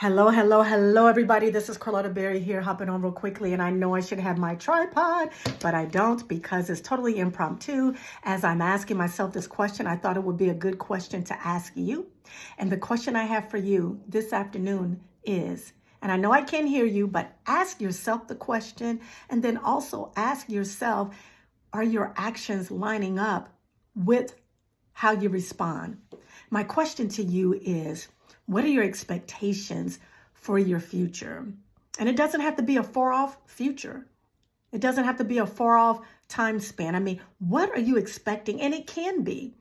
Hello, hello, hello, everybody. This is Carlotta Berry here, hopping on real quickly. And I know I should have my tripod, but I don't because it's totally impromptu. As I'm asking myself this question, I thought it would be a good question to ask you. And the question I have for you this afternoon is, and I know I can't hear you, but ask yourself the question and then also ask yourself, are your actions lining up with how you respond? My question to you is, what are your expectations for your future? And it doesn't have to be a far off future. It doesn't have to be a far off time span. I mean, what are you expecting? And it can be.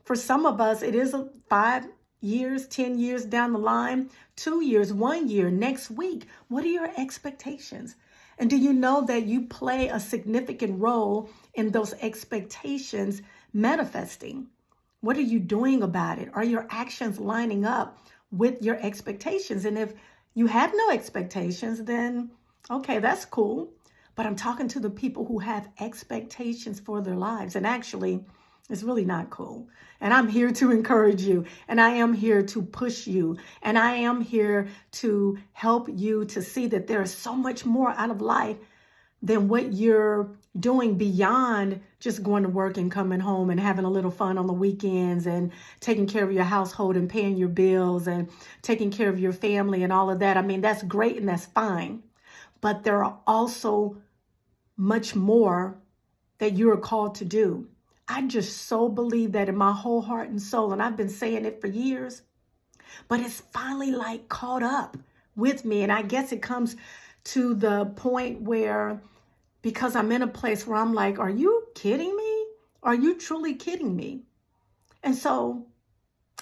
For some of us, it is 5 years, 10 years down the line, 2 years, 1 year, next week. What are your expectations? And do you know that you play a significant role in those expectations manifesting? What are you doing about it? Are your actions lining up with your expectations? And if you have no expectations, then okay, that's cool. But I'm talking to the people who have expectations for their lives. And actually, it's really not cool. And I'm here to encourage you. And I am here to push you. And I am here to help you to see that there is so much more out of life than what you're doing beyond just going to work and coming home and having a little fun on the weekends and taking care of your household and paying your bills and taking care of your family and all of that. I mean, that's great and that's fine. But there are also much more that you are called to do. I just so believe that in my whole heart and soul, and I've been saying it for years, but it's finally like caught up with me. And I guess it comes to the point where, because I'm in a place where I'm like, are you kidding me? Are you truly kidding me? And so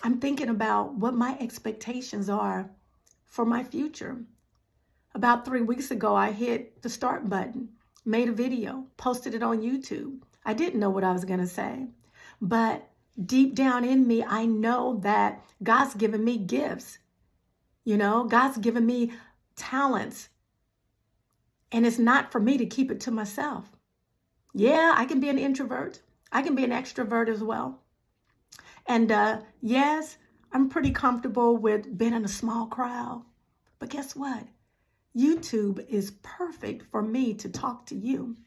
I'm thinking about what my expectations are for my future. About 3 weeks ago, I hit the start button, made a video, posted it on YouTube. I didn't know what I was going to say, but deep down in me, I know that God's given me gifts. God's given me talents. And it's not for me to keep it to myself. Yeah, I can be an introvert. I can be an extrovert as well. And yes, I'm pretty comfortable with being in a small crowd. But guess what? YouTube is perfect for me to talk to you.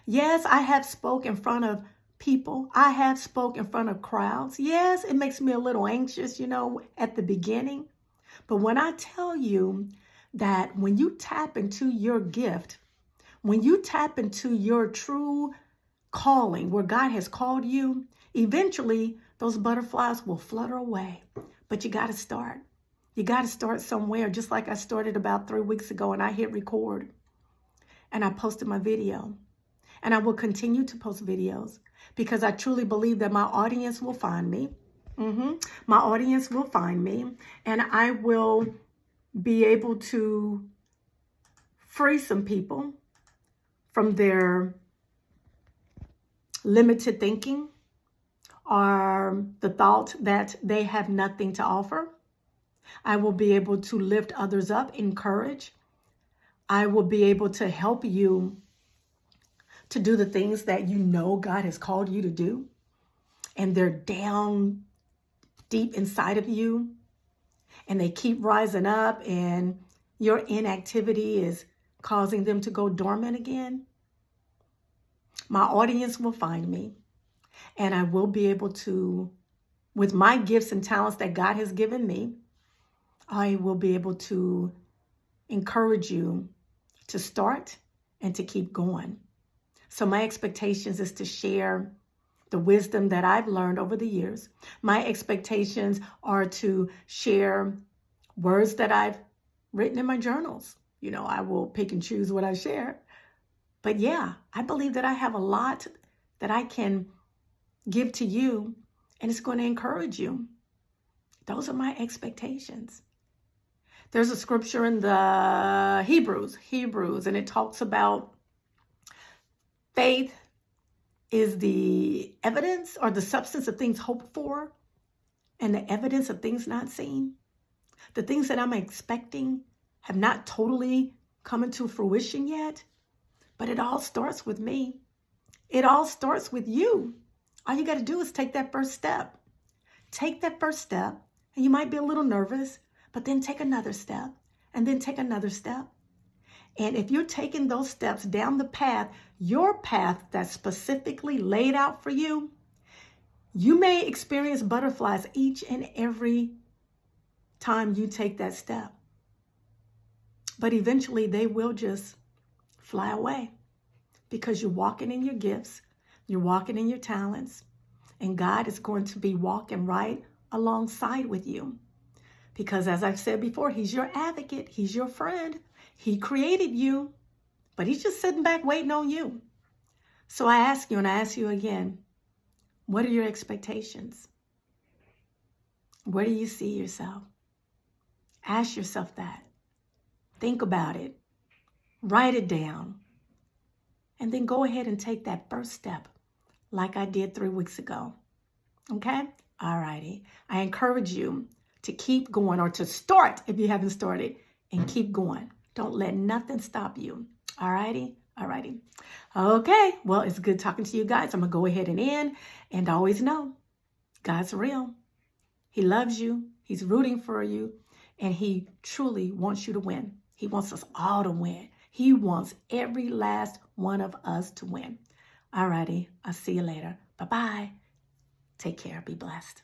Yes, I have spoke in front of people. I have spoke in front of crowds. Yes, it makes me a little anxious, at the beginning. But when I tell you that when you tap into your gift, when you tap into your true calling, where God has called you, eventually those butterflies will flutter away. But you got to start. You got to start somewhere, just like I started about 3 weeks ago, and I hit record and I posted my video. And I will continue to post videos because I truly believe that my audience will find me. My audience will find me, and I will be able to free some people from their limited thinking or the thought that they have nothing to offer. I will be able to lift others up, encourage. I will be able to help you to do the things that God has called you to do, and they're down deep inside of you, and they keep rising up, and your inactivity is causing them to go dormant again. My audience will find me, and I will be able to, with my gifts and talents that God has given me, I will be able to encourage you to start and to keep going. So my expectations is to share the wisdom that I've learned over the years. My expectations are to share words that I've written in my journals. I will pick and choose what I share. But yeah, I believe that I have a lot that I can give to you, and it's going to encourage you. Those are my expectations. There's a scripture in the Hebrews, and it talks about faith is the evidence or the substance of things hoped for and the evidence of things not seen. The things that I'm expecting have not totally come into fruition yet, but it all starts with me. It all starts with you. All you got to do is take that first step. Take that first step, and you might be a little nervous, but then take another step, and then take another step. And if you're taking those steps down the path, your path that's specifically laid out for you, you may experience butterflies each and every time you take that step. But eventually they will just fly away because you're walking in your gifts, you're walking in your talents, and God is going to be walking right alongside with you. Because as I've said before, he's your advocate, he's your friend. He created you, but he's just sitting back waiting on you. So I ask you, and I ask you again, what are your expectations? Where do you see yourself? Ask yourself that. Think about it. Write it down. And then go ahead and take that first step like I did 3 weeks ago. Okay? All righty. I encourage you to keep going, or to start if you haven't started, and keep going. Don't let nothing stop you. All righty? All righty. Okay. Well, it's good talking to you guys. I'm going to go ahead and end. And always know, God's real. He loves you. He's rooting for you. And he truly wants you to win. He wants us all to win. He wants every last one of us to win. All righty. I'll see you later. Bye-bye. Take care. Be blessed.